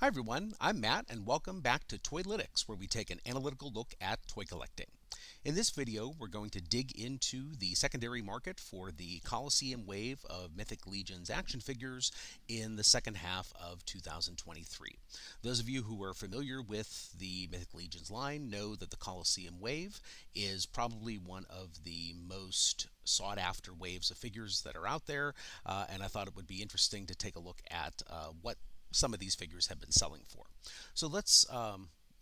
Hi everyone, I'm Matt and welcome back to Toylytics, where we take an analytical look at toy collecting. In this video, we're going to dig into the secondary market for the Coliseum wave of Mythic Legions action figures in the second half of 2023. Those of you who are familiar with the Mythic Legions line know that the Coliseum wave is probably one of the most sought after waves of figures that are out there, and I thought it would be interesting to take a look at what some of these figures have been selling for. So let's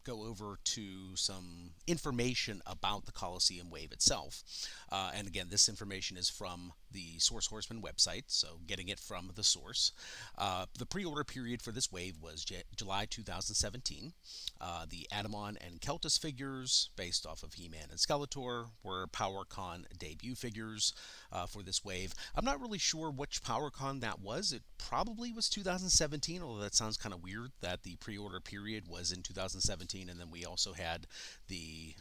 go over to some information about the Coliseum wave itself. And again, this information is from the Source Horseman website, so getting it from the source. The pre-order period for this wave was July 2017. The Adamon and Keltis figures, based off of He-Man and Skeletor, were PowerCon debut figures for this wave. I'm not really sure which PowerCon that was. It probably was 2017, although that sounds kind of weird that the pre-order period was in 2017, and then we also had the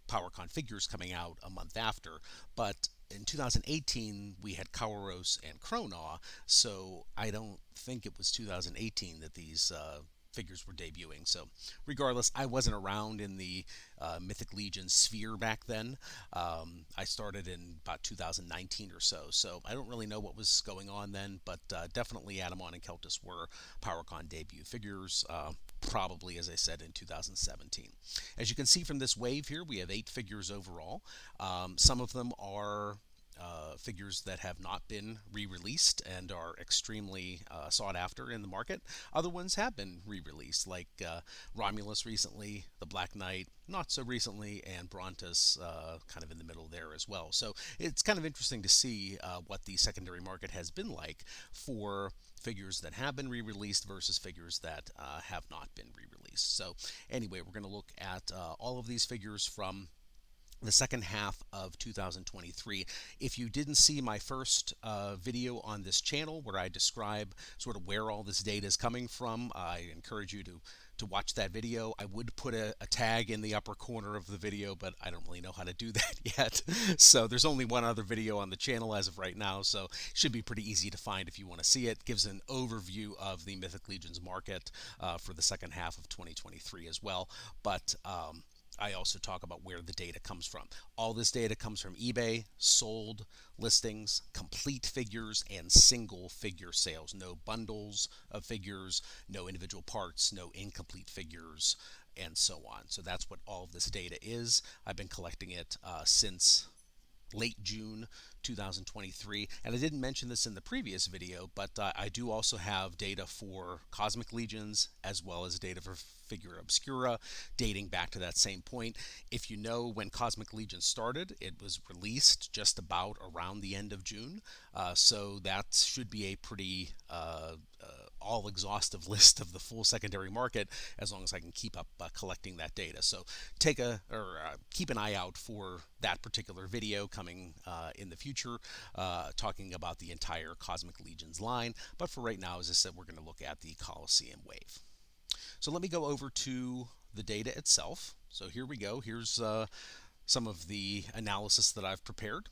PowerCon figures coming out a month after. But in 2018, we had Kauros and Kronaw, so I don't think it was 2018 that these figures were debuting. So regardless, I wasn't around in the Mythic Legion sphere back then. I started in about 2019 or so, so I don't really know what was going on then, but definitely Adamon and Keltis were PowerCon debut figures, probably, as I said, in 2017. As you can see from this wave here, we have 8 figures overall. Some of them are figures that have not been re-released and are extremely sought after in the market. Other ones have been re-released, like Romulus recently, the Black Knight not so recently, and Brontus kind of in the middle there as well. So it's kind of interesting to see what the secondary market has been like for figures that have been re-released versus figures that have not been re-released. So anyway, we're going to look at all of these figures from the second half of 2023. If you didn't see my first video on this channel where I describe sort of where all this data is coming from, I encourage you to watch that video. I would put a tag in the upper corner of the video, but I don't really know how to do that yet. So there's only one other video on the channel as of right now, so it should be pretty easy to find if you want to see it. It gives an overview of the Mythic Legions market for the second half of 2023 as well. But I also talk about where the data comes from. All this data comes from eBay, sold listings, complete figures, and single figure sales. No bundles of figures, no individual parts, no incomplete figures, and so on. So that's what all of this data is. I've been collecting it since late June 2023, and I didn't mention this in the previous video, but I do also have data for Cosmic Legions as well as data for Figura Obscura dating back to that same point. If you know when Cosmic Legion started, it was released just about around the end of June, so that should be a pretty all-exhaustive list of the full secondary market as long as I can keep up collecting that data. So keep an eye out for that particular video coming in the future, talking about the entire Cosmic Legions line. But for right now, as I said, we're going to look at the Coliseum wave. So let me go over to the data itself. So here we go. Here's some of the analysis that I've prepared.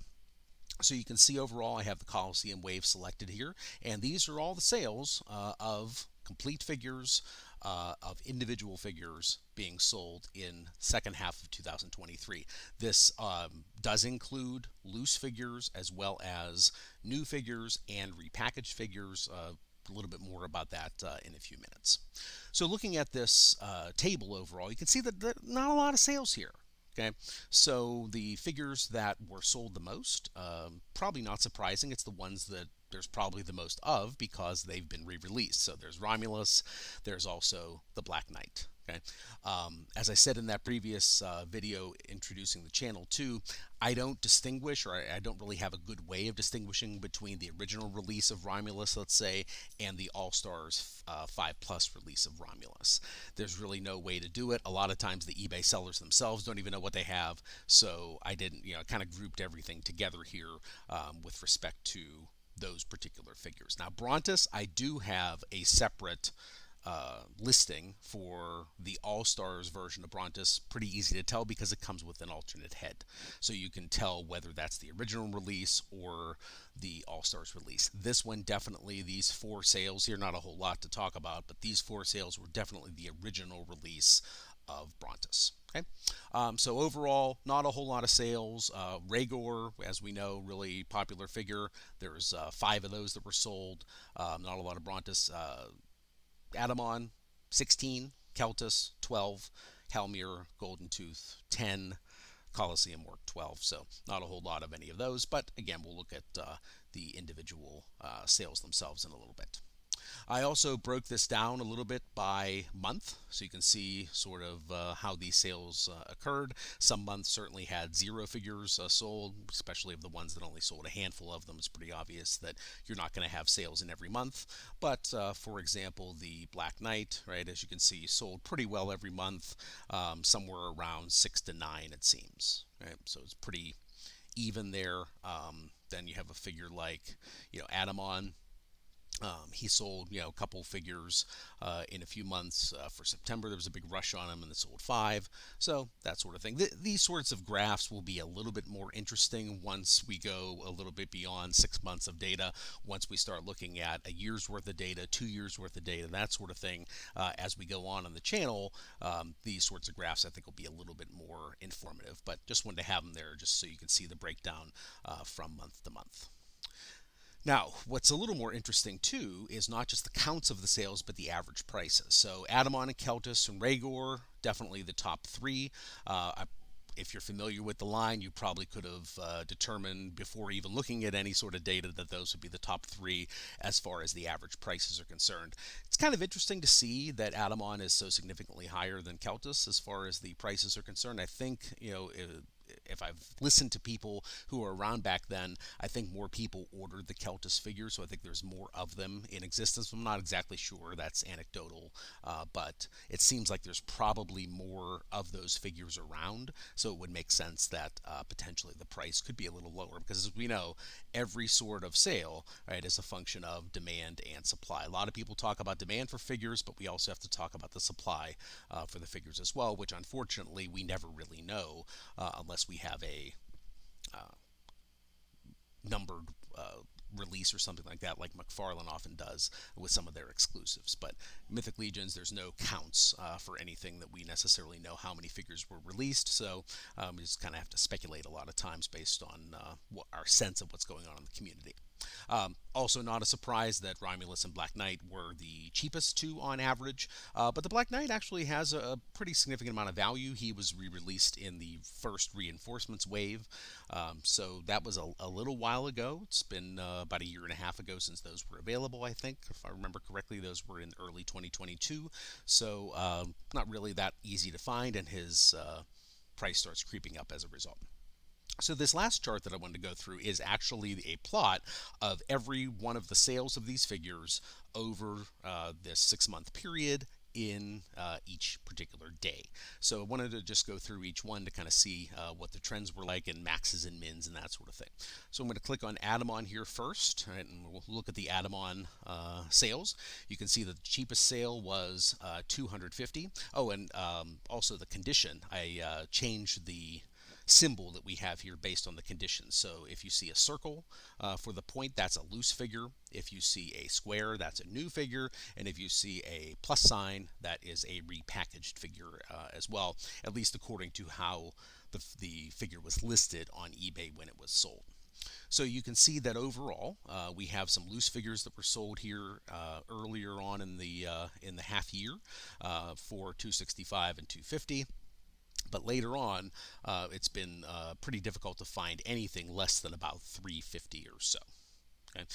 So you can see overall I have the Coliseum wave selected here, and these are all the sales of complete figures, of individual figures being sold in second half of 2023. This does include loose figures as well as new figures and repackaged figures. A little bit more about that in a few minutes. So looking at this table overall, you can see that there are not a lot of sales here. Okay, so the figures that were sold the most, probably not surprising, it's the ones that there's probably the most of because they've been re-released. So there's Romulus, there's also the Black Knight. Okay, as I said in that previous video introducing the channel too, I don't distinguish, or I don't really have a good way of distinguishing between the original release of Romulus, let's say, and the All-Stars 5+ release of Romulus. There's really no way to do it. A lot of times the eBay sellers themselves don't even know what they have, so I didn't, kind of grouped everything together here with respect to those particular figures. Now, Brontus, I do have a separate listing for the All Stars version of Brontis pretty easy to tell because it comes with an alternate head. So you can tell whether that's the original release or the All Stars release. This one definitely, these four sales here, not a whole lot to talk about, but these four sales were definitely the original release of Brontis. Okay, so overall, not a whole lot of sales. Rhaegor, as we know, really popular figure. There's 5 of those that were sold. Not a lot of Brontis. Adamon, 16. Keltus, 12. Helmir, Golden Tooth, 10. Coliseum work 12, so not a whole lot of any of those. But again, we'll look at the individual sales themselves in a little bit. I also broke this down a little bit by month, so you can see sort of how these sales occurred. Some months certainly had 0 figures sold, especially of the ones that only sold a handful of them. It's pretty obvious that you're not going to have sales in every month. But for example, the Black Knight, right, as you can see, sold pretty well every month, somewhere around 6 to 9, it seems. Right? So it's pretty even there. Then you have a figure like, Adamon. He sold, a couple figures in a few months. For September, there was a big rush on him, and it sold 5. So that sort of thing. These sorts of graphs will be a little bit more interesting once we go a little bit beyond 6 months of data. Once we start looking at a year's worth of data, 2 years worth of data, that sort of thing. As we go on the channel, these sorts of graphs I think will be a little bit more informative. But just wanted to have them there just so you can see the breakdown from month to month. Now, what's a little more interesting too is not just the counts of the sales, but the average prices. So Adamon and Keltus and Rhaegor, definitely the top 3. If you're familiar with the line, you probably could have determined before even looking at any sort of data that those would be the top 3 as far as the average prices are concerned. It's kind of interesting to see that Adamon is so significantly higher than Keltus as far as the prices are concerned. I think, if I've listened to people who were around back then, I think more people ordered the Keltus figures, so I think there's more of them in existence. I'm not exactly sure, that's anecdotal, but it seems like there's probably more of those figures around, so it would make sense that potentially the price could be a little lower, because as we know, every sort of sale, right, is a function of demand and supply. A lot of people talk about demand for figures, but we also have to talk about the supply for the figures as well, which unfortunately we never really know unless we have a numbered release or something like that, like McFarlane often does with some of their exclusives. But Mythic Legions, there's no counts for anything that we necessarily know how many figures were released, so we just kind of have to speculate a lot of times based on what our sense of what's going on in the community. Also, not a surprise that Romulus and Black Knight were the cheapest 2 on average, but the Black Knight actually has a pretty significant amount of value. He was re-released in the first Reinforcements wave, so that was a little while ago. It's been about a year and a half ago since those were available, I think. If I remember correctly, those were in early 2022, so not really that easy to find, and his price starts creeping up as a result. So this last chart that I wanted to go through is actually a plot of every one of the sales of these figures over this 6-month period in each particular day. So I wanted to just go through each one to kind of see what the trends were like and maxes and mins and that sort of thing. So I'm going to click on Adamon here first, right, and we'll look at the Adamon sales. You can see the cheapest sale was 250. Oh, and also the condition. I changed the symbol that we have here based on the conditions. So if you see a circle for the point, that's a loose figure. If you see a square, that's a new figure. And if you see a plus sign, that is a repackaged figure as well, at least according to how the figure was listed on eBay when it was sold. So you can see that overall, we have some loose figures that were sold here earlier on in the half year for 265 and 250. But later on, it's been pretty difficult to find anything less than about 350 or so. Okay.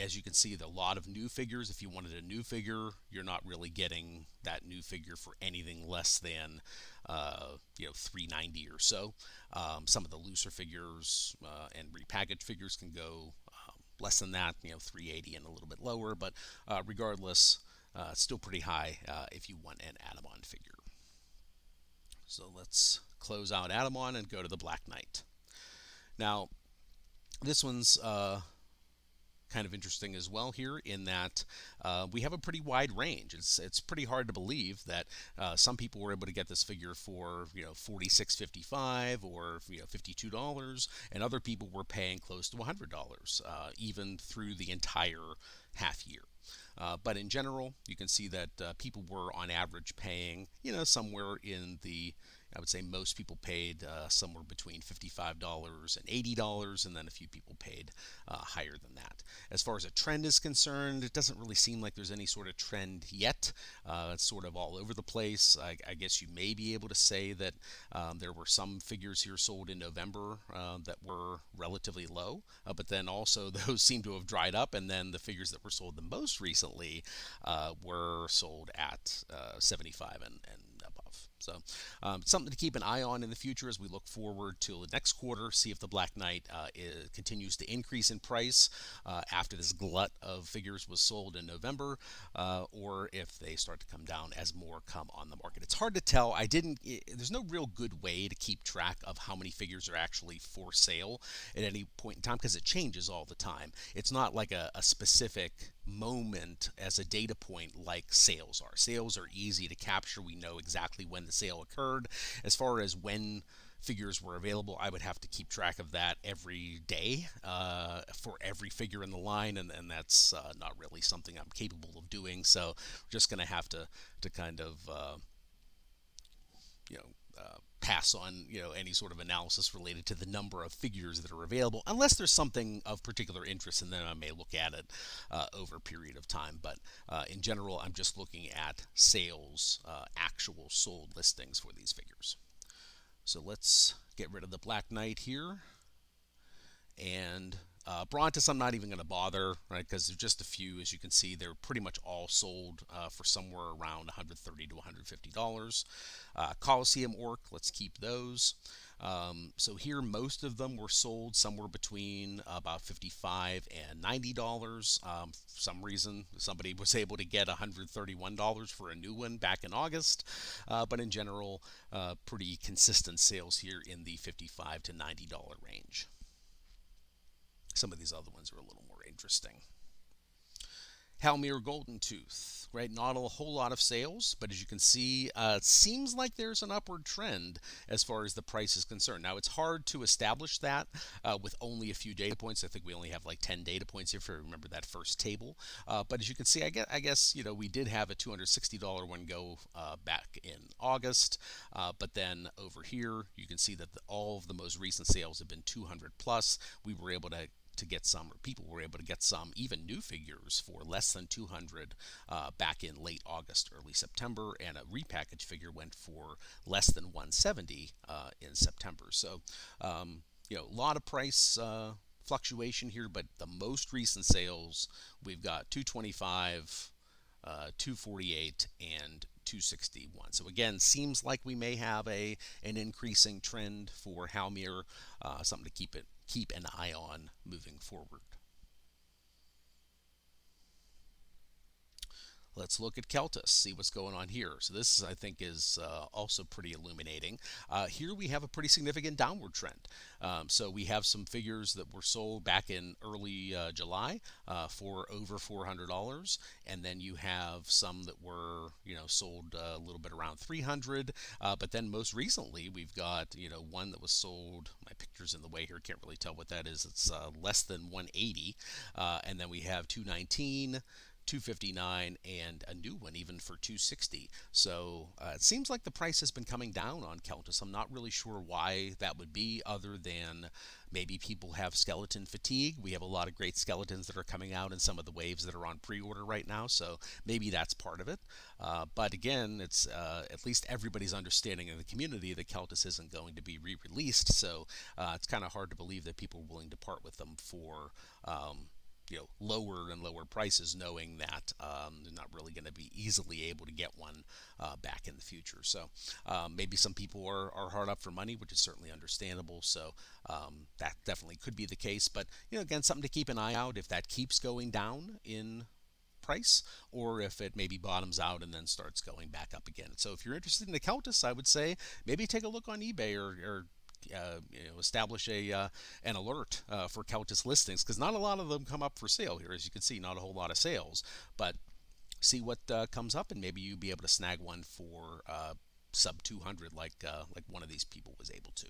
As you can see, there are a lot of new figures. If you wanted a new figure, you're not really getting that new figure for anything less than 390 or so. Some of the looser figures and repackaged figures can go less than that, 380 and a little bit lower. But regardless, still pretty high if you want an Adamon figure. So let's close out Adamon and go to the Black Knight. Now, this one's kind kind of interesting as well here in that we have a pretty wide range. It's pretty hard to believe that some people were able to get this figure for $46.55 or $52, and other people were paying close to $100 even through the entire half year. But in general, you can see that people were on average paying, somewhere in the, I would say most people paid somewhere between $55 and $80, and then a few people paid higher than that. As far as a trend is concerned, it doesn't really seem like there's any sort of trend yet. It's sort of all over the place. I guess you may be able to say that there were some figures here sold in November that were relatively low, but then also those seem to have dried up, and then the figures that were sold the most recently were sold at 75 and above. So something to keep an eye on in the future as we look forward to the next quarter, see if the Black Knight continues to increase in price after this glut of figures was sold in November, or if they start to come down as more come on the market. It's hard to tell. There's no real good way to keep track of how many figures are actually for sale at any point in time because it changes all the time. It's not like a specific moment as a data point like sales are. Sales are easy to capture. We know exactly when the sale occurred. As far as when figures were available, I would have to keep track of that every day for every figure in the line, and that's not really something I'm capable of doing. So we're just going to have to kind of pass on any sort of analysis related to the number of figures that are available, unless there's something of particular interest, and then I may look at it over a period of time. But in general, I'm just looking at sales, actual sold listings for these figures. So let's get rid of the Black Knight here, and Brontis I'm not even going to bother, right, because there's just a few. As you can see, they're pretty much all sold for somewhere around $130 to $150. Coliseum Orc, let's keep those. So here, most of them were sold somewhere between about $55 and $90. For some reason, somebody was able to get $131 for a new one back in August. But in general, pretty consistent sales here in the $55 to $90 range. Some of these other ones are a little more interesting. Halmir Golden Tooth, right? Not a whole lot of sales, but as you can see, it seems like there's an upward trend as far as the price is concerned. Now, it's hard to establish that with only a few data points. I think we only have like 10 data points here, if you remember that first table. But as you can see, I guess we did have a $260 one go back in August. But then over here, you can see that all of the most recent sales have been 200 plus. We were able to get some, or people were able to get some even new figures for less than 200 back in late August, early September, and a repackaged figure went for less than 170 in September. So, a lot of price fluctuation here, but the most recent sales, we've got 225, 248, and 261. So again, seems like we may have an increasing trend for Halmir, something to keep an eye on moving forward. Let's look at Keltis, see what's going on here. So this, I think, is also pretty illuminating. Here we have a pretty significant downward trend. So we have some figures that were sold back in early July for over $400, and then you have some that were, sold a little bit around $300. But then most recently, we've got, one that was sold. My picture's in the way here; can't really tell what that is. It's less than 180, and then we have 219. 259 and a new one even for 260. So it seems like the price has been coming down on Keltis. I'm not really sure why that would be, other than maybe people have skeleton fatigue. We have a lot of great skeletons that are coming out in some of the waves that are on pre-order right now, so maybe that's part of it. But again, it's at least everybody's understanding in the community that Keltis isn't going to be re-released, so it's kind of hard to believe that people are willing to part with them for lower and lower prices, knowing that they're not really going to be easily able to get one back in the future. So maybe some people are hard up for money, which is certainly understandable. So that definitely could be the case. But again, something to keep an eye out if that keeps going down in price, or if it maybe bottoms out and then starts going back up again. So if you're interested in the Keltis, I would say maybe take a look on eBay or establish an alert for Countess listings, because not a lot of them come up for sale here. As you can see, not a whole lot of sales, but see what comes up, and maybe you'll be able to snag one for sub 200, like one of these people was able to.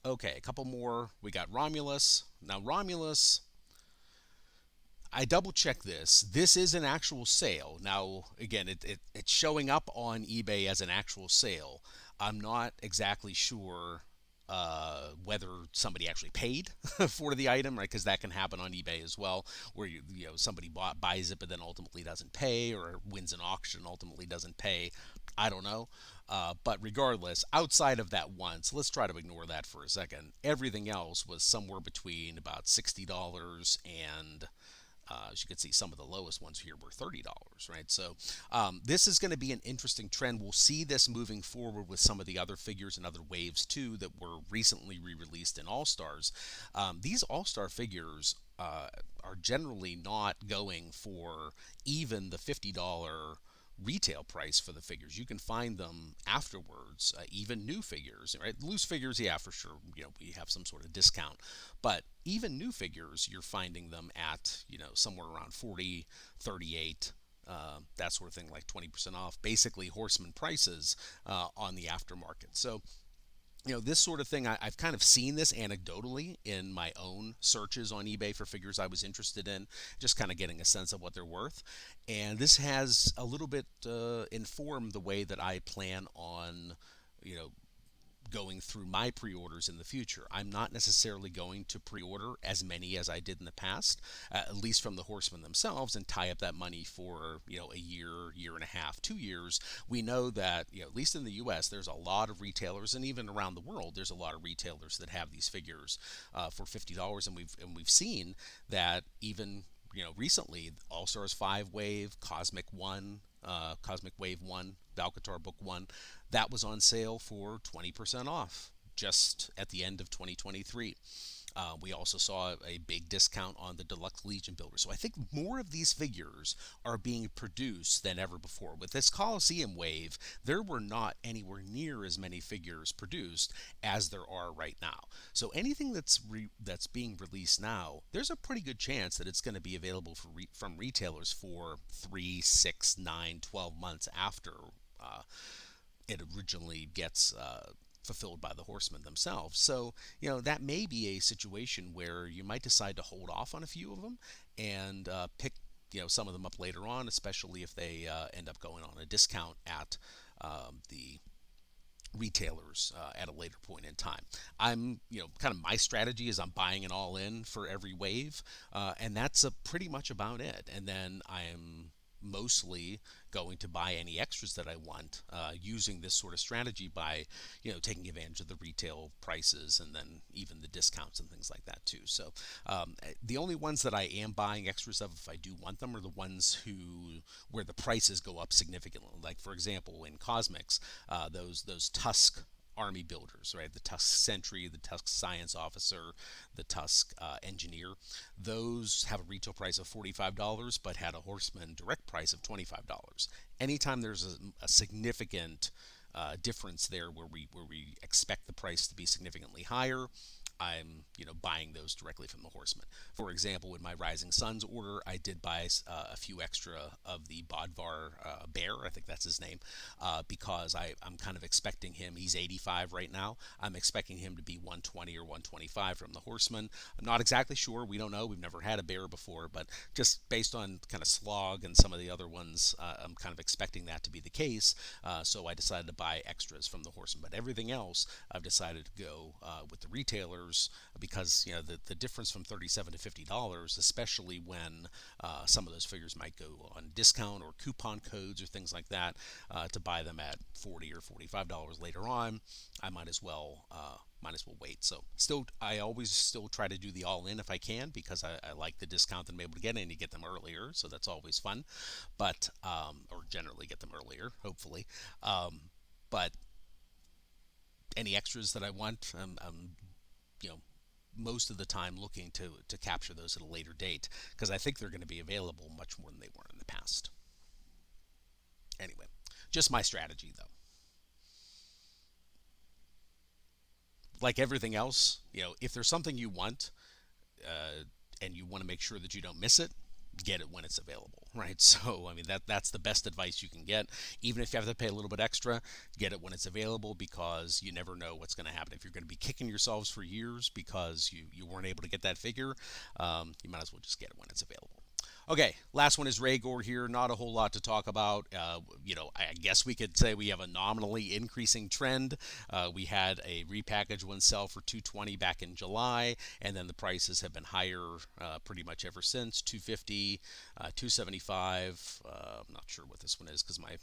Okay, a couple more. We got Romulus. Now Romulus, I double checked this. This is an actual sale. Now, again, it's showing up on eBay as an actual sale. I'm not exactly sure whether somebody actually paid for the item, right? Because that can happen on eBay as well, where somebody buys it but then ultimately doesn't pay, or wins an auction ultimately doesn't pay. I don't know. But regardless, outside of that once, let's try to ignore that for a second. Everything else was somewhere between about $60 and as you can see, some of the lowest ones here were $30, right? So this is going to be an interesting trend. We'll see this moving forward with some of the other figures and other waves too that were recently re-released in All-Stars. These All-Star figures are generally not going for even the $50 retail price for the figures. You can find them afterwards, even new figures, right? Loose figures, yeah, for sure, we have some sort of discount, but even new figures, you're finding them at, somewhere around 40, 38, that sort of thing, like 20% off, basically horseman prices on the aftermarket. So this sort of thing, I've kind of seen this anecdotally in my own searches on eBay for figures I was interested in, just kind of getting a sense of what they're worth. And this has a little bit informed the way that I plan on, going through my pre-orders in the future. I'm not necessarily going to pre-order as many as I did in the past, at least from the horsemen themselves, and tie up that money for a year, year and a half, 2 years. We know that at least in the U.S. there's a lot of retailers, and even around the world there's a lot of retailers that have these figures for $50, and we've seen that even recently, All Stars 5 Wave, Cosmic Wave 1, Valkatar Book 1, that was on sale for 20% off just at the end of 2023. We also saw a big discount on the Deluxe Legion builder. So I think more of these figures are being produced than ever before. With this Coliseum wave, there were not anywhere near as many figures produced as there are right now. So anything that's being released now, there's a pretty good chance that it's going to be available from retailers for 3, 6, 9, 12 months after it originally gets fulfilled by the horsemen themselves. So, that may be a situation where you might decide to hold off on a few of them and pick, some of them up later on, especially if they end up going on a discount at the retailers at a later point in time. I'm, kind of my strategy is I'm buying it all in for every wave, and that's pretty much about it. And then I'm mostly going to buy any extras that I want using this sort of strategy by taking advantage of the retail prices and then even the discounts and things like that too. So the only ones that I am buying extras of if I do want them are the ones where the prices go up significantly. Like for example in Cosmics, those Tusk army builders, right? The Tusk Sentry, the Tusk Science Officer, the Tusk Engineer. Those have a retail price of $45, but had a Horseman direct price of $25. Anytime there's a significant difference there where we expect the price to be significantly higher, I'm buying those directly from the horsemen. For example, in my Rising Suns order, I did buy a few extra of the Bodvar Bear, I think that's his name, because I'm kind of expecting him. He's 85 right now. I'm expecting him to be 120 or 125 from the horsemen. I'm not exactly sure. We don't know. We've never had a bear before, but just based on kind of Slog and some of the other ones, I'm kind of expecting that to be the case. So I decided to buy extras from the horsemen. But everything else, I've decided to go with the retailers, because the difference from $37 to $50, especially when some of those figures might go on discount or coupon codes or things like that, to buy them at $40 or $45 later on, I might as well wait. So I always still try to do the all-in if I can, because I like the discount that I'm able to get, and you get them earlier, so that's always fun. But or generally get them earlier, hopefully. But any extras that I want, I'm most of the time looking to capture those at a later date, because I think they're going to be available much more than they were in the past. Anyway, just my strategy though. like everything else, if there's something you want, and you want to make sure that you don't miss it, get it when it's available, right? So, I mean, that's the best advice you can get. Even if you have to pay a little bit extra, get it when it's available, because you never know what's going to happen. If you're going to be kicking yourselves for years because you weren't able to get that figure, you might as well just get it when it's available. Okay, last one is Rhaegar here. Not a whole lot to talk about. I guess we could say we have a nominally increasing trend. We had a repackaged one sell for 220 back in July, and then the prices have been higher pretty much ever since. 250, 275. I'm not sure what this one is because my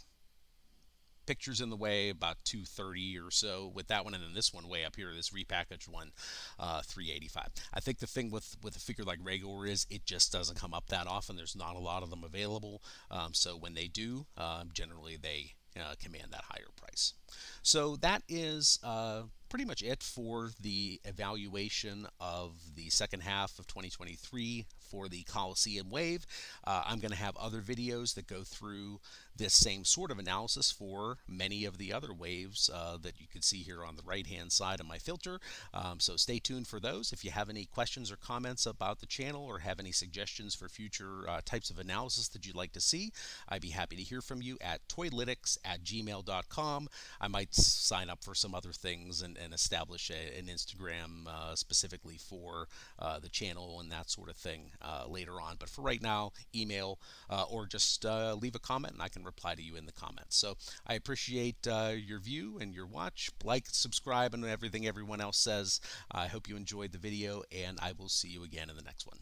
pictures in the way, about 230 or so with that one, and then this one way up here, this repackaged one, 385. I think the thing with a figure like Rhaegar is it just doesn't come up that often. There's not a lot of them available, so when they do, generally they command that higher price. So that is pretty much it for the evaluation of the second half of 2023 for the Coliseum wave. I'm going to have other videos that go through this same sort of analysis for many of the other waves that you can see here on the right hand side of my filter. So stay tuned for those. If you have any questions or comments about the channel, or have any suggestions for future types of analysis that you'd like to see, I'd be happy to hear from you at toylytics@gmail.com. I might sign up for some other things and establish an Instagram specifically for the channel and that sort of thing later on. But for right now, email or just leave a comment and I can reply to you in the comments. So I appreciate your view and your watch. Like, subscribe, and everything everyone else says. I hope you enjoyed the video, and I will see you again in the next one.